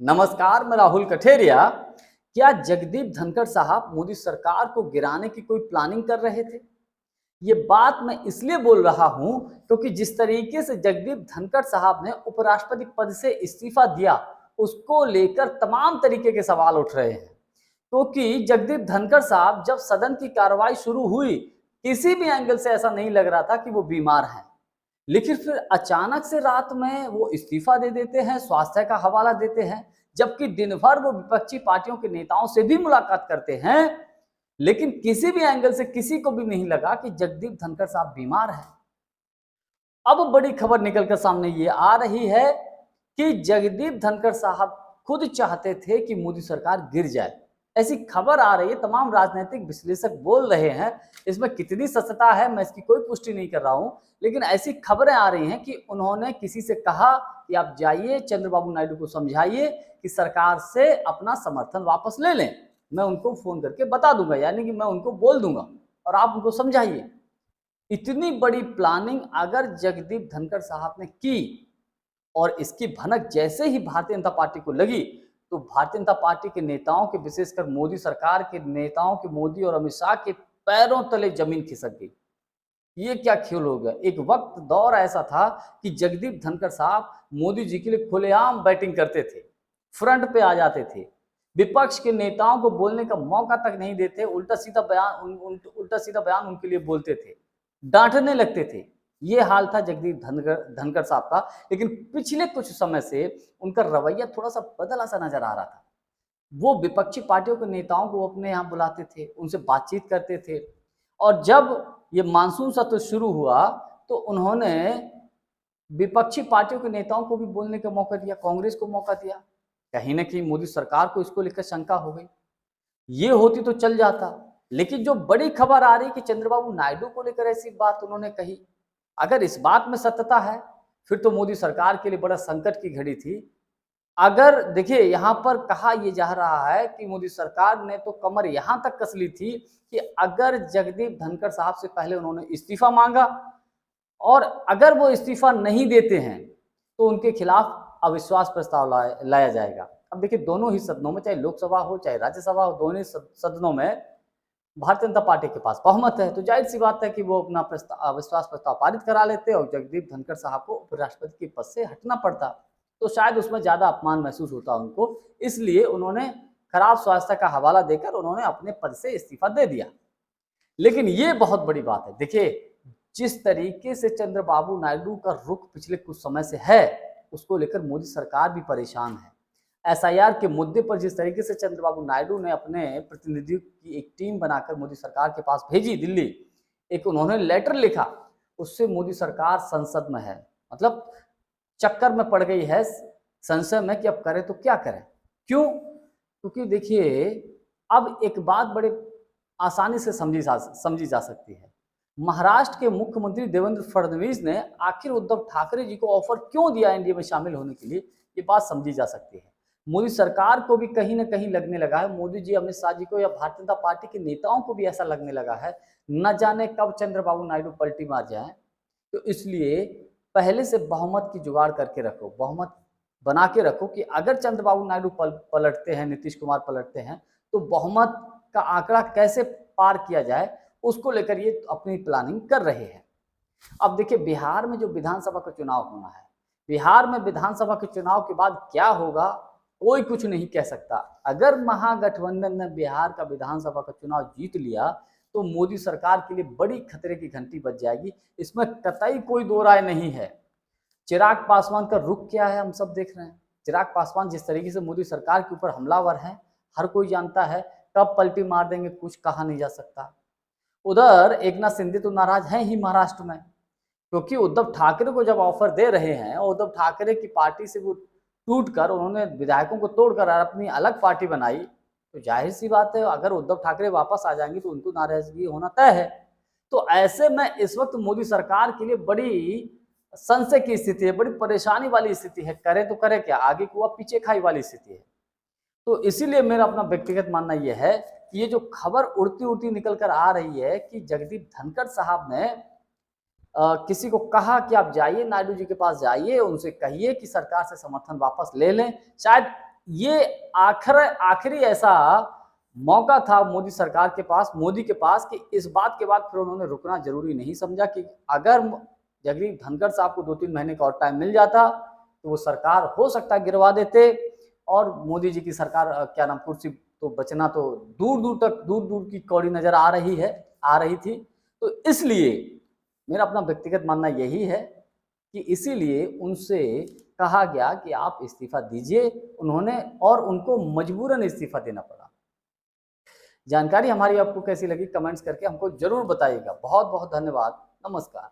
नमस्कार, मैं राहुल कठेरिया। क्या जगदीप धनखड़ साहब मोदी सरकार को गिराने की कोई प्लानिंग कर रहे थे? ये बात मैं इसलिए बोल रहा हूं क्योंकि जिस तरीके से जगदीप धनखड़ साहब ने उपराष्ट्रपति पद से इस्तीफा दिया, उसको लेकर तमाम तरीके के सवाल उठ रहे हैं। क्योंकि जगदीप धनखड़ साहब जब सदन की कार्रवाई शुरू हुई, किसी भी एंगल से ऐसा नहीं लग रहा था कि वो बीमार हैं। लेकिन फिर अचानक से रात में वो इस्तीफा दे देते हैं, स्वास्थ्य का हवाला देते हैं, जबकि दिन भर वो विपक्षी पार्टियों के नेताओं से भी मुलाकात करते हैं। लेकिन किसी भी एंगल से किसी को भी नहीं लगा कि जगदीप धनखड़ साहब बीमार हैं। अब बड़ी खबर निकलकर सामने ये आ रही है कि जगदीप धनखड़ साहब खुद चाहते थे कि मोदी सरकार गिर जाए। ऐसी खबर आ रही है, तमाम राजनीतिक विश्लेषक बोल रहे हैं। इसमें कितनी सत्यता है मैं इसकी कोई पुष्टि नहीं कर रहा हूं, लेकिन ऐसी खबरें आ रही हैं कि उन्होंने किसी से कहा कि आप जाइए चंद्रबाबू नायडू को समझाइए कि सरकार से अपना समर्थन वापस ले लें। मैं उनको फोन करके बता दूंगा, यानी कि मैं उनको बोल दूंगा और आप उनको समझाइए। इतनी बड़ी प्लानिंग अगर जगदीप धनखड़ साहब ने की और इसकी भनक जैसे ही भारतीय जनता पार्टी को लगी, तो भारतीय जनता पार्टी के नेताओं के, विशेषकर मोदी सरकार के नेताओं के, मोदी और अमित शाह के पैरों तले जमीन खिसक गई। ये क्या खेल हो गया? एक वक्त दौर ऐसा था कि जगदीप धनखड़ साहब मोदी जी के लिए खुलेआम बैटिंग करते थे, फ्रंट पे आ जाते थे, विपक्ष के नेताओं को बोलने का मौका तक नहीं देते, उल्टा सीधा बयान उल्टा सीधा बयान उनके लिए बोलते थे, डांटने लगते थे। ये हाल था जगदीप धनखड़ साहब का। लेकिन पिछले कुछ समय से उनका रवैया थोड़ा सा बदला सा नजर आ रहा था। वो विपक्षी पार्टियों के नेताओं को अपने यहाँ बुलाते थे, उनसे बातचीत करते थे, और जब ये मानसून सत्र शुरू हुआ तो उन्होंने विपक्षी पार्टियों के नेताओं को भी बोलने का मौका दिया, कांग्रेस को मौका दिया। कहीं ना कहीं मोदी सरकार को इसको लेकर शंका हो गई। ये होती तो चल जाता, लेकिन जो बड़ी खबर आ रही कि चंद्रबाबू नायडू को लेकर ऐसी बात उन्होंने कही, अगर इस बात में सत्यता है फिर तो मोदी सरकार के लिए बड़ा संकट की घड़ी थी। अगर देखिए, यहाँ पर कहा यह जा रहा है कि मोदी सरकार ने तो कमर यहां तक कस ली थी कि अगर जगदीप धनखड़ साहब से पहले उन्होंने इस्तीफा मांगा और अगर वो इस्तीफा नहीं देते हैं तो उनके खिलाफ अविश्वास प्रस्ताव लाया जाएगा। अब देखिए, दोनों ही सदनों में, चाहे लोकसभा हो चाहे राज्यसभा हो, दोनों ही सदनों में भारतीय जनता पार्टी के पास बहुमत है, तो जाहिर सी बात है कि वो अपना अविश्वास प्रस्ताव पारित करा लेते और जगदीप धनखड़ साहब को उपराष्ट्रपति के पद से हटना पड़ता। तो शायद उसमें ज्यादा अपमान महसूस होता उनको, इसलिए उन्होंने खराब स्वास्थ्य का हवाला देकर उन्होंने अपने पद से इस्तीफा दे दिया। लेकिन ये बहुत बड़ी बात है। देखिए, जिस तरीके से चंद्रबाबू नायडू का रुख पिछले कुछ समय से है, उसको लेकर मोदी सरकार भी परेशान है। एसआईआर के मुद्दे पर जिस तरीके से चंद्रबाबू नायडू ने अपने प्रतिनिधियों की एक टीम बनाकर मोदी सरकार के पास भेजी दिल्ली, एक उन्होंने लेटर लिखा, उससे मोदी सरकार संसद में है, मतलब चक्कर में पड़ गई है, संशय में कि अब करें तो क्या करें। क्यों? क्योंकि देखिए, अब एक बात बड़े आसानी से समझी जा सकती है। महाराष्ट्र के मुख्यमंत्री देवेंद्र फडणवीस ने आखिर उद्धव ठाकरे जी को ऑफर क्यों दिया एनडीए में शामिल होने के लिए, ये बात समझी जा सकती है। मोदी सरकार को भी कहीं ना कहीं लगने लगा है, मोदी जी अमित शाह जी को या भारतीय जनता पार्टी के नेताओं को भी ऐसा लगने लगा है, न जाने कब चंद्रबाबू नायडू पलटी मार जाए। तो इसलिए पहले से बहुमत की जुगाड़ करके रखो, बहुमत बना के रखो कि अगर चंद्रबाबू नायडू पलटते हैं, नीतीश कुमार पलटते हैं, तो बहुमत का आंकड़ा कैसे पार किया जाए, उसको लेकर ये अपनी प्लानिंग कर रहे हैं। अब देखिए, बिहार में जो विधानसभा का चुनाव होना है, बिहार में विधानसभा के चुनाव के बाद क्या होगा कोई कुछ नहीं कह सकता। अगर महागठबंधन ने बिहार का विधानसभा का चुनाव जीत लिया तो मोदी सरकार के लिए बड़ी खतरे की घंटी बज जाएगी, इसमें कतई कोई दो राय नहीं है। चिराग पासवान का रुख क्या है हम सब देख रहे हैं। चिराग पासवान जिस तरीके से मोदी सरकार के ऊपर हमलावर हैं, हर कोई जानता है, कब पलटी मार देंगे कुछ कहा नहीं जा सकता। उधर एकनाथ शिंदे तो नाराज हैं ही महाराष्ट्र में, क्योंकि उद्धव ठाकरे को जब ऑफर दे रहे हैं और उद्धव ठाकरे की पार्टी से वो टूट कर, उन्होंने विधायकों को तोड़कर अपनी अलग पार्टी बनाई, तो जाहिर सी बात है अगर उद्धव ठाकरे वापस आ जाएंगे तो उनको नाराजगी होना तय है। तो ऐसे में इस वक्त मोदी सरकार के लिए बड़ी संशय की स्थिति है, बड़ी परेशानी वाली स्थिति है। करे तो करे क्या, आगे कुआ पीछे खाई वाली स्थिति है। तो इसीलिए मेरा अपना व्यक्तिगत मानना यह है कि ये जो खबर उड़ती उड़ती निकल कर आ रही है कि जगदीप धनखड़ साहब ने किसी को कहा कि आप जाइए नायडू जी के पास, जाइए उनसे कहिए कि सरकार से समर्थन वापस ले लें, शायद ये आखिरी ऐसा मौका था मोदी सरकार के पास, मोदी के पास, कि इस बात के बाद फिर उन्होंने रुकना जरूरी नहीं समझा कि अगर जगदीप धनखड़ साहब को 2-3 महीने का और टाइम मिल जाता तो वो सरकार हो सकता है गिरवा देते, और मोदी जी की सरकार क्या नाम कुर्सी तो बचना तो दूर दूर तक, दूर दूर की कौड़ी नजर आ रही थी। तो इसलिए मेरा अपना व्यक्तिगत मानना यही है कि इसीलिए उनसे कहा गया कि आप इस्तीफा दीजिए, उन्होंने, और उनको मजबूरन इस्तीफा देना पड़ा। जानकारी हमारी आपको कैसी लगी कमेंट्स करके हमको जरूर बताइएगा। बहुत बहुत धन्यवाद। नमस्कार।